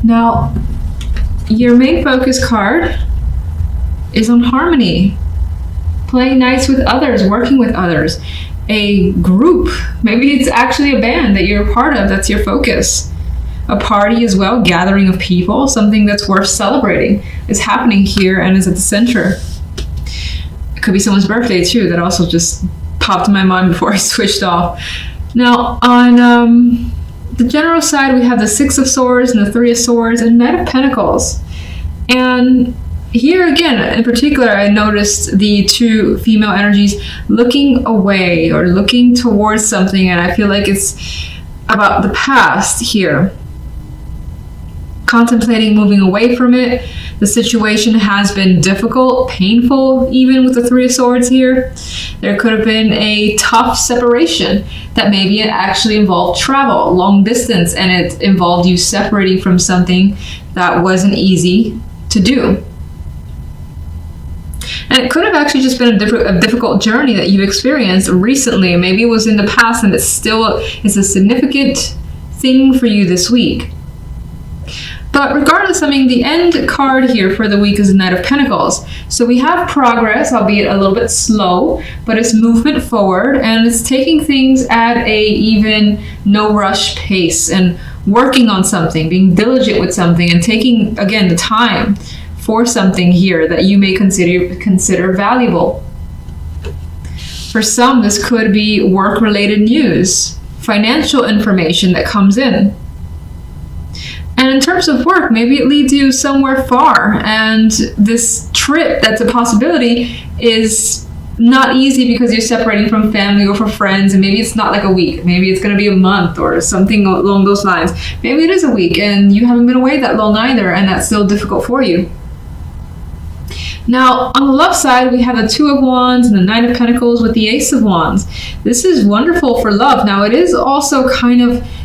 Now, your main focus card is on harmony, playing nice with others, working with others, a group. Maybe it's actually a band that you're a part of, that's your focus. A party as well, gathering of people, something that's worth celebrating is happening here and is at the center. It could be someone's birthday too, that also just popped in my mind before I switched off. Now, on the general side, we have the Six of Swords and the Three of Swords and Knight of Pentacles. And here again, in particular, I noticed the two female energies looking away or looking towards something, and I feel like it's about the past here. Contemplating moving away from it. The situation has been difficult, painful, even with the Three of Swords here. There could have been a tough separation that maybe it actually involved travel, long distance, and it involved you separating from something that wasn't easy to do. And it could have actually just been a difficult journey that you've experienced recently. Maybe it was in the past and it still is a significant thing for you this week. But regardless, I mean, the end card here for the week is the Knight of Pentacles. So we have progress, albeit a little bit slow, but it's movement forward and it's taking things at a even no rush pace and working on something, being diligent with something and taking, again, the time for something here that you may consider valuable. For some, this could be work-related news, financial information that comes in. And in terms of work, maybe it leads you somewhere far, and this trip that's a possibility is not easy because you're separating from family or from friends, and maybe it's not like a week. Maybe it's going to be a month or something along those lines. Maybe it is a week and you haven't been away that long either, and that's still difficult for you. Now, on the love side, we have the Two of Wands and the Knight of Pentacles with the Ace of Wands. This is wonderful for love. Now, it is also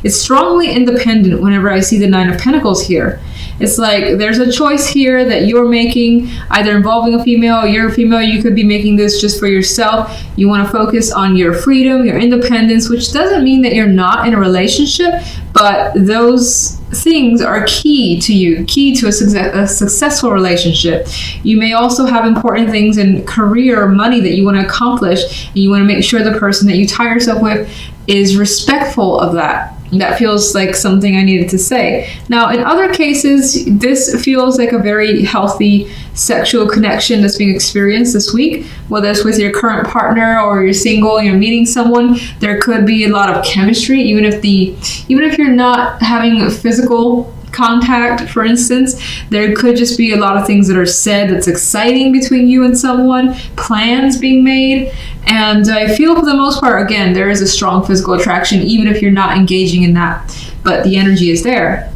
it's strongly independent whenever I see the Nine of Pentacles here. It's like there's a choice here that you're making, either involving a female, you're a female, you could be making this just for yourself. You want to focus on your freedom, your independence, which doesn't mean that you're not in a relationship, but those things are key to you, key to a successful relationship. You may also have important things in career or money that you want to accomplish, and you want to make sure the person that you tie yourself with is respectful of that. That feels like something I needed to say. Now, in other cases, this feels like a very healthy sexual connection that's being experienced this week, whether it's with your current partner or you're single and you're meeting someone. There could be a lot of chemistry, even if you're not having a physical contact, for instance. There could just be a lot of things that are said that's exciting between you and someone, plans being made, and I feel for the most part, again, there is a strong physical attraction, even if you're not engaging in that, but the energy is there.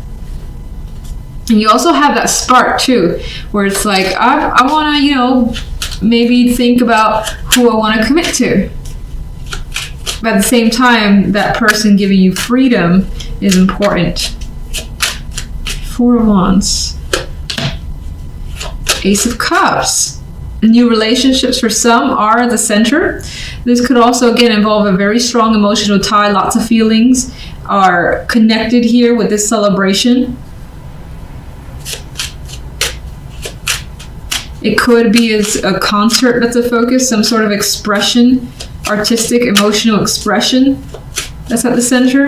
And you also have that spark too, where it's like, I want to, maybe think about who I want to commit to. But at the same time, that person giving you freedom is important. Four of Wands. Ace of Cups. New relationships for some are at the center. This could also, again, involve a very strong emotional tie. Lots of feelings are connected here with this celebration. It could be as a concert that's a focus, some sort of expression, artistic, emotional expression that's at the center.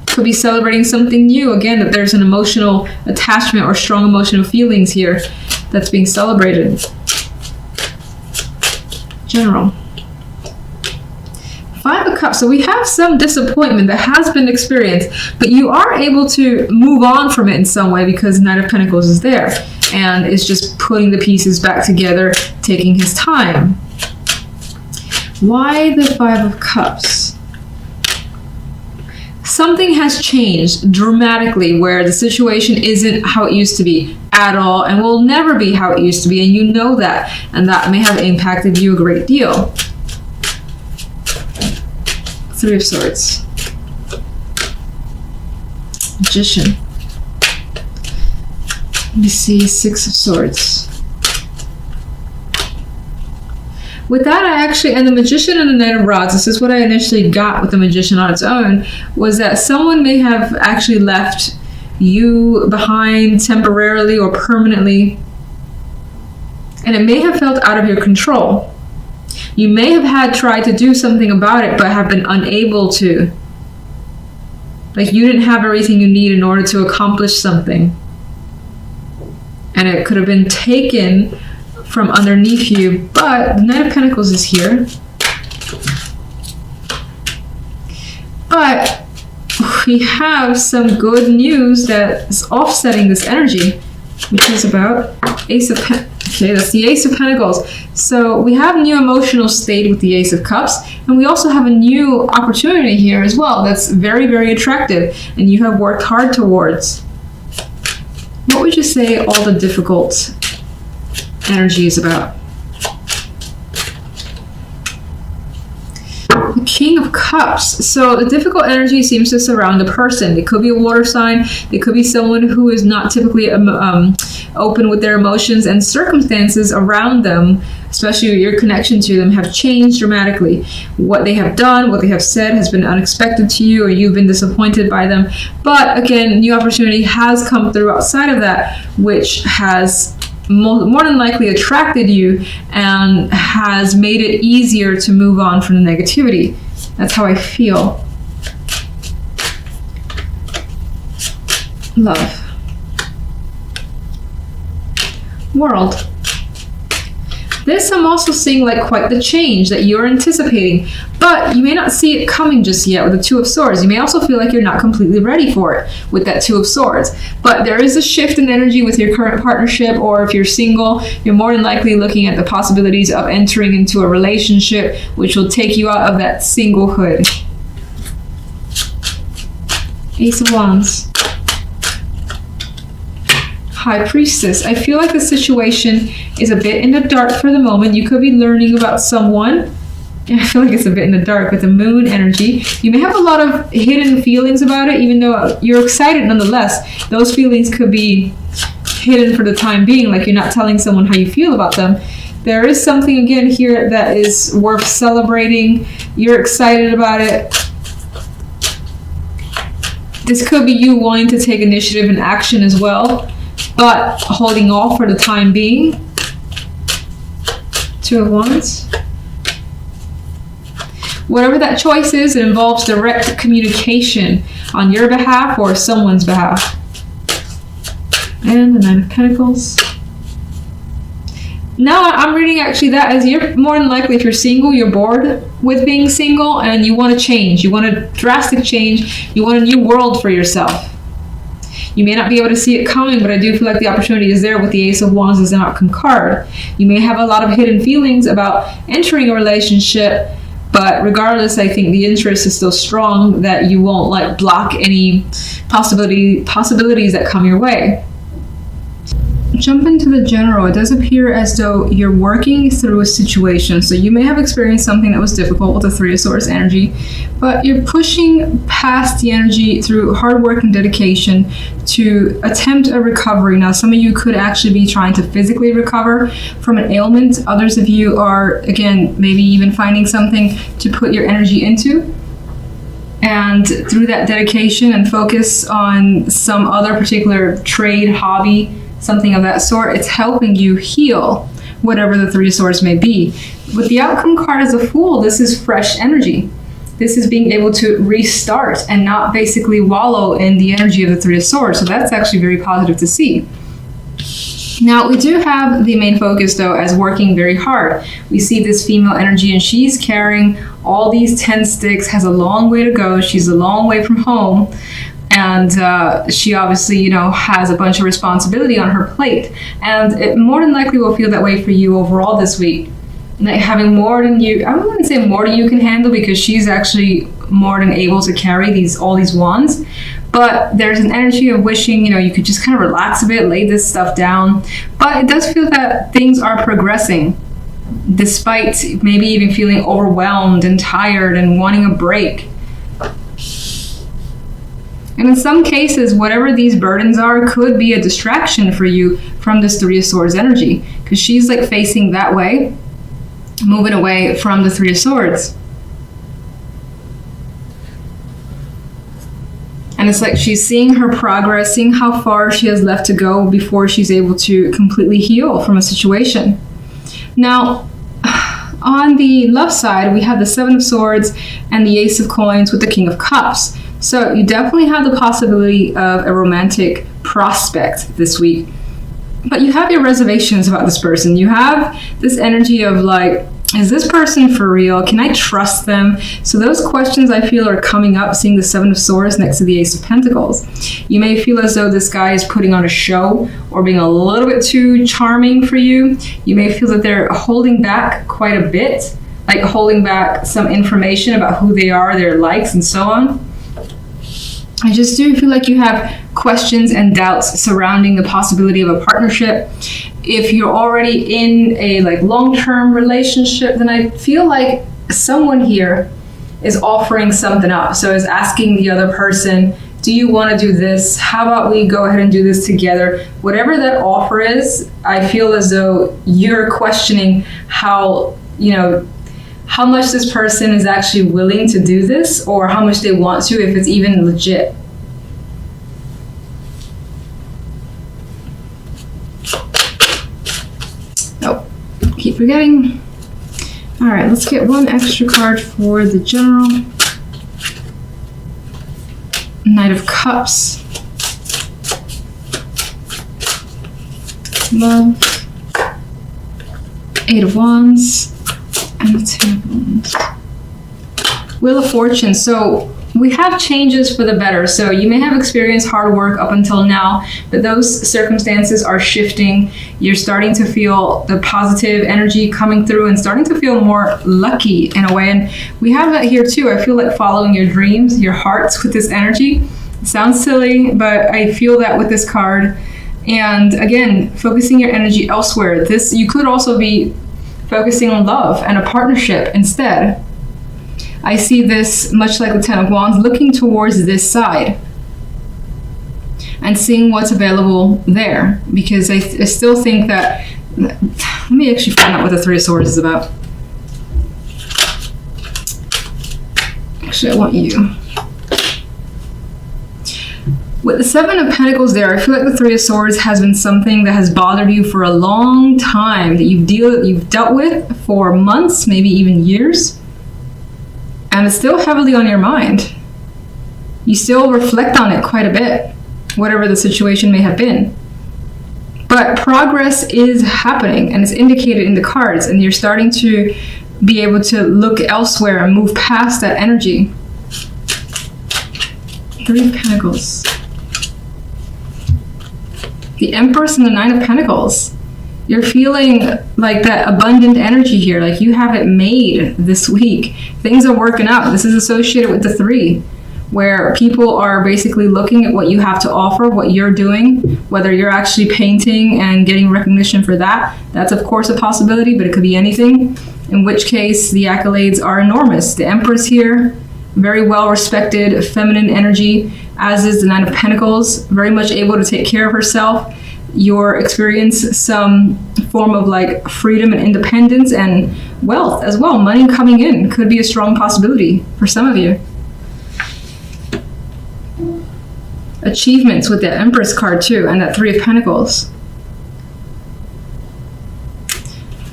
Could be celebrating something new, again, that there's an emotional attachment or strong emotional feelings here that's being celebrated. General. Five of Cups. So we have some disappointment that has been experienced, but you are able to move on from it in some way because Knight of Pentacles is there and is just putting the pieces back together, taking his time. Why the Five of Cups? Something has changed dramatically where the situation isn't how it used to be at all and will never be how it used to be, and you know that, and that may have impacted you a great deal. Three of Swords. Magician. Let me see, Six of Swords. With that, and the Magician and the Knight of Rods, this is what I initially got with the Magician on its own, was that someone may have actually left you behind temporarily or permanently. And it may have felt out of your control. You may have tried to do something about it, but have been unable to. Like you didn't have everything you need in order to accomplish something. And it could have been taken from underneath you, but the Knight of Pentacles is here. But we have some good news that is offsetting this energy, which is about Ace of Pentacles. Okay, that's the Ace of Pentacles. So we have a new emotional state with the Ace of Cups, and we also have a new opportunity here as well that's very, very attractive, and you have worked hard towards. What would you say all the difficult energy is about? The King of Cups. So the difficult energy seems to surround a person. It could be a water sign. It could be someone who is not typically open with their emotions, and circumstances around them, especially your connection to them, have changed dramatically. What they have done, what they have said has been unexpected to you, or you've been disappointed by them. But again, new opportunity has come through outside of that, which has more than likely attracted you and has made it easier to move on from the negativity. That's how I feel. Love. World. This I'm also seeing like quite the change that you're anticipating, but you may not see it coming just yet with the Two of Swords. You may also feel like you're not completely ready for it with that Two of Swords, but there is a shift in energy with your current partnership, or if you're single, you're more than likely looking at the possibilities of entering into a relationship which will take you out of that singlehood. Ace of Wands. High Priestess. I feel like the situation is a bit in the dark for the moment. You could be learning about someone. I feel like it's a bit in the dark with the Moon energy. You may have a lot of hidden feelings about it, even though you're excited nonetheless. Those feelings could be hidden for the time being, like you're not telling someone how you feel about them. There is something again here that is worth celebrating. You're excited about it. This could be you wanting to take initiative and action as well, but holding off for the time being. Two of Wands. Whatever that choice is, it involves direct communication on your behalf or someone's behalf. And the Nine of Pentacles. Now I'm reading actually that as you're more than likely, if you're single, you're bored with being single and you want to change. You want a drastic change. You want a new world for yourself. You may not be able to see it coming, but I do feel like the opportunity is there with the Ace of Wands as an outcome card. You may have a lot of hidden feelings about entering a relationship, but regardless, I think the interest is still strong, that you won't like block any possibilities that come your way. Jump into the general. It does appear as though you're working through a situation. So you may have experienced something that was difficult with the Three of Swords energy, but you're pushing past the energy through hard work and dedication to attempt a recovery. Now, some of you could actually be trying to physically recover from an ailment. Others of you are, again, maybe even finding something to put your energy into. And through that dedication and focus on some other particular trade, hobby, something of that sort, it's helping you heal whatever the Three of Swords may be. With the outcome card as a Fool, this is fresh energy. This is being able to restart and not basically wallow in the energy of the Three of Swords. So that's actually very positive to see. Now, we do have the main focus, though, as working very hard. We see this female energy, and she's carrying all these 10 sticks, has a long way to go. She's a long way from home. And she obviously, you know, has a bunch of responsibility on her plate. And it more than likely will feel that way for you overall this week. Like having more than you, I wouldn't say more than you can handle, because she's actually more than able to carry all these wands. But there's an energy of wishing, you know, you could just kind of relax a bit, lay this stuff down. But it does feel that things are progressing, despite maybe even feeling overwhelmed and tired and wanting a break. And in some cases, whatever these burdens are could be a distraction for you from this Three of Swords energy, because she's like facing that way, moving away from the Three of Swords. And it's like she's seeing her progress, seeing how far she has left to go before she's able to completely heal from a situation. Now, on the left side, we have the Seven of Swords and the Ace of Coins with the King of Cups. So you definitely have the possibility of a romantic prospect this week. But you have your reservations about this person. You have this energy of like, is this person for real? Can I trust them? So those questions I feel are coming up, seeing the Seven of Swords next to the Ace of Pentacles. You may feel as though this guy is putting on a show or being a little bit too charming for you. You may feel that they're holding back quite a bit, like holding back some information about who they are, their likes, and so on. I just do feel like you have questions and doubts surrounding the possibility of a partnership. If you're already in a like long-term relationship, then I feel like someone here is offering something up. So is asking the other person, do you want to do this? How about we go ahead and do this together? Whatever that offer is, I feel as though you're questioning how much this person is actually willing to do this, or how much they want to, if it's even legit. Oh, keep forgetting. All right, let's get one extra card for the general. Knight of Cups. Love. Eight of Wands. And the Two of Wands. Wheel of Fortune. So we have changes for the better. So you may have experienced hard work up until now, but those circumstances are shifting. You're starting to feel the positive energy coming through and starting to feel more lucky in a way. And we have that here too. I feel like following your dreams, your hearts with this energy. It sounds silly, but I feel that with this card. And again, focusing your energy elsewhere. You could also be focusing on love and a partnership instead. I see this much like the Ten of Wands, looking towards this side and seeing what's available there, because I still think that, let me actually find out what the Three of Swords is about. Actually, I want you. With the Seven of Pentacles there, I feel like the Three of Swords has been something that has bothered you for a long time, that you've dealt with for months, maybe even years. And it's still heavily on your mind. You still reflect on it quite a bit, whatever the situation may have been. But progress is happening, and it's indicated in the cards, and you're starting to be able to look elsewhere and move past that energy. Three of Pentacles. The Empress and the Nine of Pentacles. You're feeling like that abundant energy here, like you have it made this week. Things are working out. This is associated with the Three, where people are basically looking at what you have to offer, what you're doing, whether you're actually painting and getting recognition for that. That's of course a possibility, but it could be anything, in which case the accolades are enormous. The Empress here, very well respected, feminine energy, as is the Nine of Pentacles, very much able to take care of herself. You'll experience some form of like freedom and independence and wealth as well. Money coming in could be a strong possibility for some of you. Achievements with the Empress card too, and that Three of Pentacles.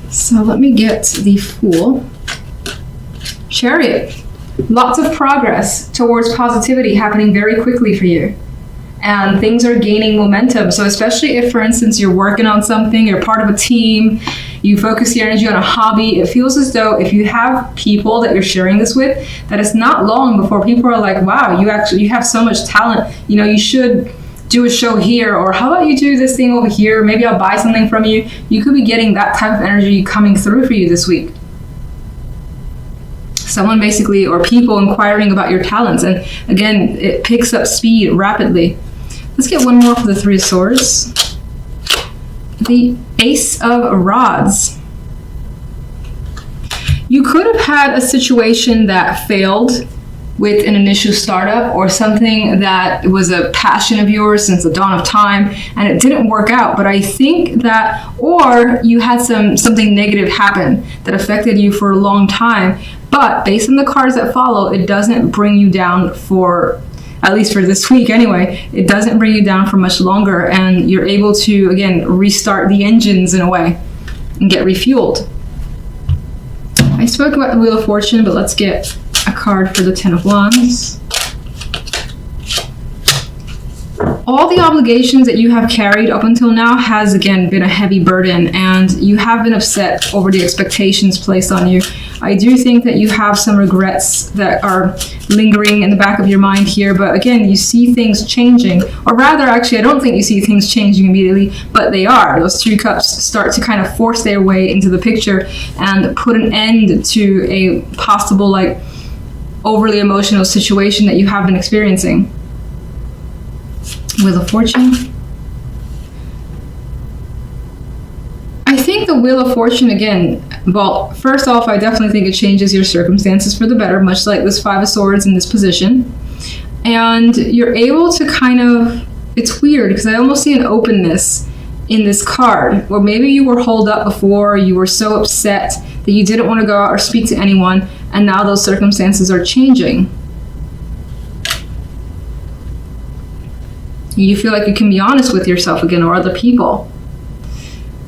So let me get the Fool. Chariot. Lots of progress towards positivity happening very quickly for you. And things are gaining momentum. So especially if, for instance, you're working on something, you're part of a team, you focus your energy on a hobby, it feels as though if you have people that you're sharing this with, that it's not long before people are like, wow, you have so much talent. You should do a show here, or how about you do this thing over here? Maybe I'll buy something from you. You could be getting that type of energy coming through for you this week. Someone basically, or people inquiring about your talents. And again, it picks up speed rapidly. Let's get one more for the Three of Swords. The Ace of Rods. You could have had a situation that failed with an initial startup, or something that was a passion of yours since the dawn of time and it didn't work out. But I think that, or you had something negative happen that affected you for a long time, but based on the cards that follow, it doesn't bring you down for at least for this week anyway, it doesn't bring you down for much longer, and you're able to, again, restart the engines in a way and get refueled. I spoke about the Wheel of Fortune, but let's get a card for the Ten of Wands. All the obligations that you have carried up until now has, again, been a heavy burden, and you have been upset over the expectations placed on you. I do think that you have some regrets that are lingering in the back of your mind here, but again, you see things changing, or rather, actually, I don't think you see things changing immediately, but they are. Those two cups start to kind of force their way into the picture and put an end to a possible, like, overly emotional situation that you have been experiencing. Wheel of Fortune. I think the Wheel of Fortune, again, well, first off, I definitely think it changes your circumstances for the better, much like this Five of Swords in this position. And you're able to kind of, it's weird because I almost see an openness in this card, or maybe you were holed up before, you were so upset that you didn't want to go out or speak to anyone, and now those circumstances are changing. You feel like you can be honest with yourself again, or other people.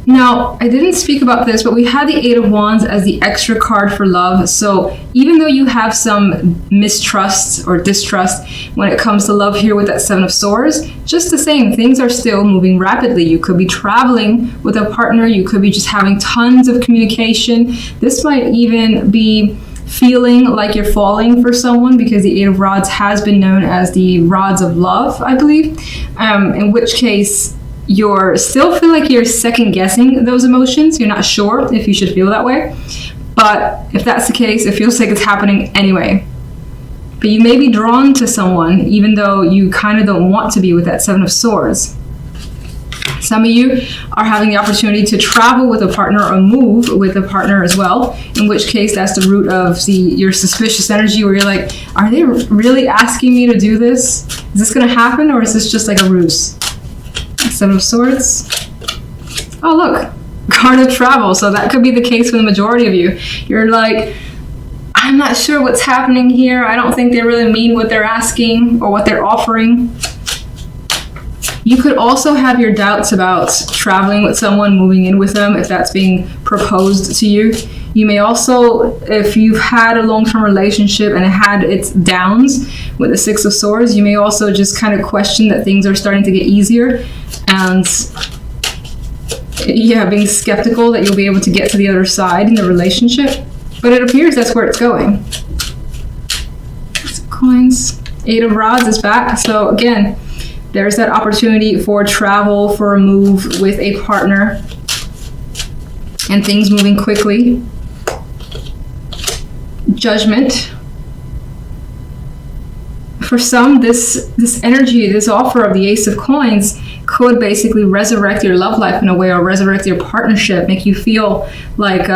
Now, I didn't speak about this, but we had the Eight of Wands as the extra card for love. So even though you have some mistrust or distrust when it comes to love here with that Seven of Swords, just the same, things are still moving rapidly. You could be traveling with a partner. You could be just having tons of communication. This might even be feeling like you're falling for someone, because the Eight of Rods has been known as the rods of love, I believe, in which case you're still feel like you're second guessing those emotions. You're not sure if you should feel that way, but if that's the case, it feels like it's happening anyway. But you may be drawn to someone even though you kind of don't want to be with that Seven of Swords. Some of you are having the opportunity to travel with a partner or move with a partner as well, in which case that's the root of your suspicious energy, where you're like, are they really asking me to do this? Is this going to happen, or is this just like a ruse? Seven of Swords. Oh, look, card of travel. So that could be the case for the majority of you. You're like, I'm not sure what's happening here. I don't think they really mean what they're asking or what they're offering. You could also have your doubts about traveling with someone, moving in with them, if that's being proposed to you. You may also, if you've had a long-term relationship and it had its downs with the Six of Swords, you may also just kind of question that things are starting to get easier, and yeah, being skeptical that you'll be able to get to the other side in the relationship. But it appears that's where it's going. Coins. Eight of Rods is back. So again, there's that opportunity for travel, for a move with a partner, and things moving quickly. Judgment. For some, this energy, this offer of the Ace of Coins could basically resurrect your love life in a way, or resurrect your partnership, make you feel like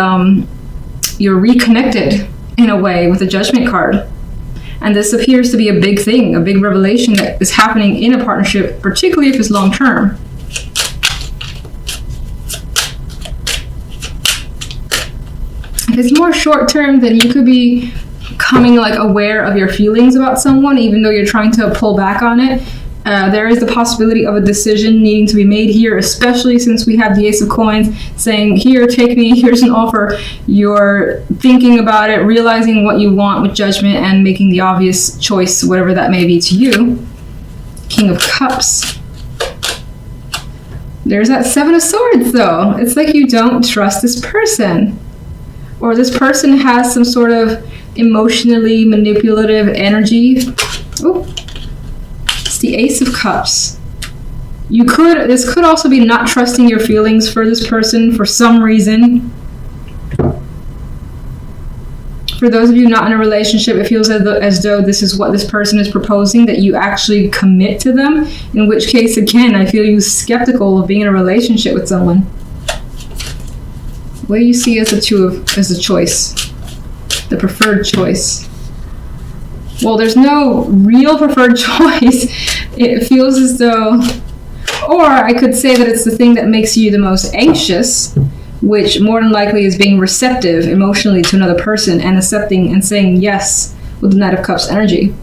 you're reconnected in a way with the Judgment card. And this appears to be a big thing, a big revelation that is happening in a partnership, particularly if it's long term. If it's more short term, then you could be becoming like aware of your feelings about someone, even though you're trying to pull back on it. There is the possibility of a decision needing to be made here, especially since we have the Ace of Coins saying, here, take me, here's an offer. You're thinking about it, realizing what you want with Judgment, and making the obvious choice, whatever that may be to you. King of Cups. There's that Seven of Swords, though. It's like you don't trust this person, or this person has some sort of emotionally manipulative energy. Oh. The Ace of Cups. This could also be not trusting your feelings for this person for some reason. For those of you not in a relationship, it feels as though this is what this person is proposing, that you actually commit to them, in which case, again, I feel you skeptical of being in a relationship with someone. What do you see as a choice? The preferred choice. Well, there's no real preferred choice. It feels as though, or I could say that it's the thing that makes you the most anxious, which more than likely is being receptive emotionally to another person and accepting and saying yes with the Knight of Cups energy.